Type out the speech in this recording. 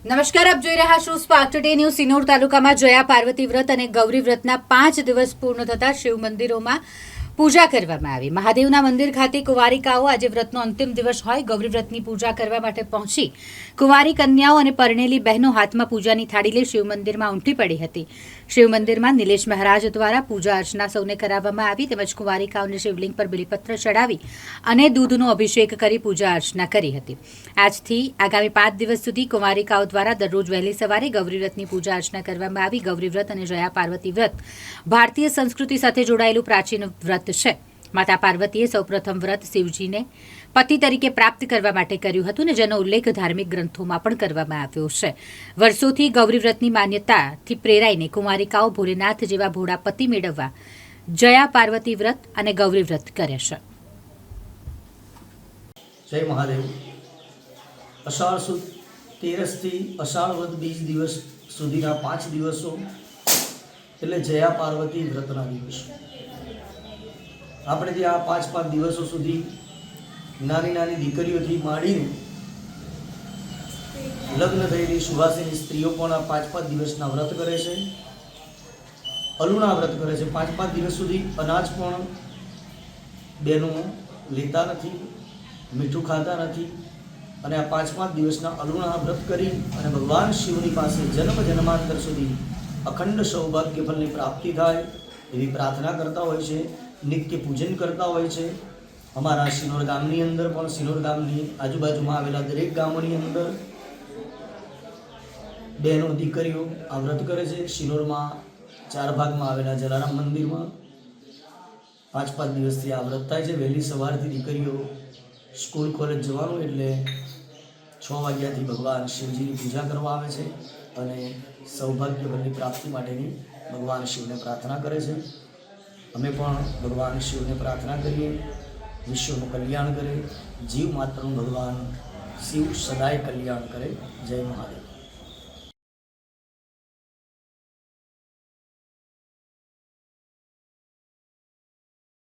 નમસ્કાર, આપ જોઈ રહ્યા છો સ્પાર્ક ટુડે ન્યૂઝ. સિનોર તાલુકામાં જયા પાર્વતી વ્રત અને ગૌરી વ્રતના 5 દિવસ પૂર્ણ થતા શિવ મંદિરોમાં પૂજા કરવામાં આવી. મહાદેવના મંદિર ખાતે કુંવારિકાઓ આજે વ્રતનો અંતિમ દિવસ હોય ગૌરી વ્રતની પૂજા કરવા માટે પહોંચી કુંવારી કન્યાઓ અને પરણેલી બહેનો હાથમાં પૂજાની થાળી લઈ શિવ મંદિરમાં ઉમટી પડી હતી. શિવ મંદિરમાં નિલેશ મહારાજ દ્વારા પૂજા અર્ચના સૌને કરાવવામાં આવી તેમજ કુંવારિકાઓને શિવલિંગ પર બિલીપત્ર ચડાવી અને દૂધનો અભિષેક કરી પૂજા અર્ચના કરી હતી. આજથી આગામી 5 દિવસ સુધી કુંવારિકાઓ દ્વારા દરરોજ વહેલી સવારે ગૌરી વ્રતની પૂજા અર્ચના કરવામાં આવી. ગૌરી વ્રત અને જયા પાર્વતી વ્રત ભારતીય સંસ્કૃતિ સાથે જોડાયેલું પ્રાચીન વ્રત છે. માતા પાર્વતીએ સૌપ્રથમ વ્રત શિવજીને પતિ તરીકે પ્રાપ્ત કરવા માટે કર્યું હતું ને જેનો ઉલ્લેખ ધાર્મિક ગ્રંથોમાં પણ કરવામાં આવ્યો છે. વર્ષોથી ગૌરી વ્રતની માન્યતાથી પ્રેરાઈને કુમારિકાઓ ભોલેનાથ જેવા ભોળા પતિ મેળવવા જયા પાર્વતી વ્રત અને ગૌરી વ્રત કરે છે. જય મહાદેવ. અષાઢ સુદ 13 થી અષાઢ વદ બીજ દિવસ સુધીના 5 દિવસો એટલે જયા પાર્વતી વ્રતના દિવસો. આપણે ત્યાં 5 દિવસો સુધી નાની નાની દીકરીઓથી માંડીને લગ્ન થયેલી સુવાસીની સ્ત્રીઓ પણ આ 5 દિવસના વ્રત કરે છે, અલુણા વ્રત કરે છે. 5 દિવસ સુધી અનાજ પણ બહેનો લેતા નથી, મીઠું ખાતા નથી અને આ 5 દિવસના અલુણા વ્રત કરી અને ભગવાન શિવની પાસે જન્મ જન્માંતર સુધી અખંડ સૌભાગ્ય ફળની પ્રાપ્તિ થાય એવી પ્રાર્થના કરતા હોય છે, નિત્ય પૂજન કરતા હોય છે. અમારા સિનોર ગામની અંદર પણ સિનોર ગામની આજુબાજુમાં આવેલા દરેક ગામોની અંદર બહેનો દીકરીઓ આ વ્રત કરે છે. સિનોરમાં 4 ભાગમાં આવેલા જલારામ મંદિરમાં 5 દિવસથી આ વ્રત થાય છે. વહેલી સવારથી દીકરીઓ સ્કૂલ કોલેજ જવાનું એટલે 6 વાગ્યાથી ભગવાન શિવજીની પૂજા કરવા આવે છે અને સૌભાગ્ય ફળની પ્રાપ્તિ માટેની ભગવાન શિવને પ્રાર્થના કરે છે. અમે પણ ભગવાન શિવને પ્રાર્થના કરીએ, વિશ્વનું કલ્યાણ કરે, જીવ માત્રનું ભગવાન શિવ સદાય કલ્યાણ કરે. જય મહાદેવ.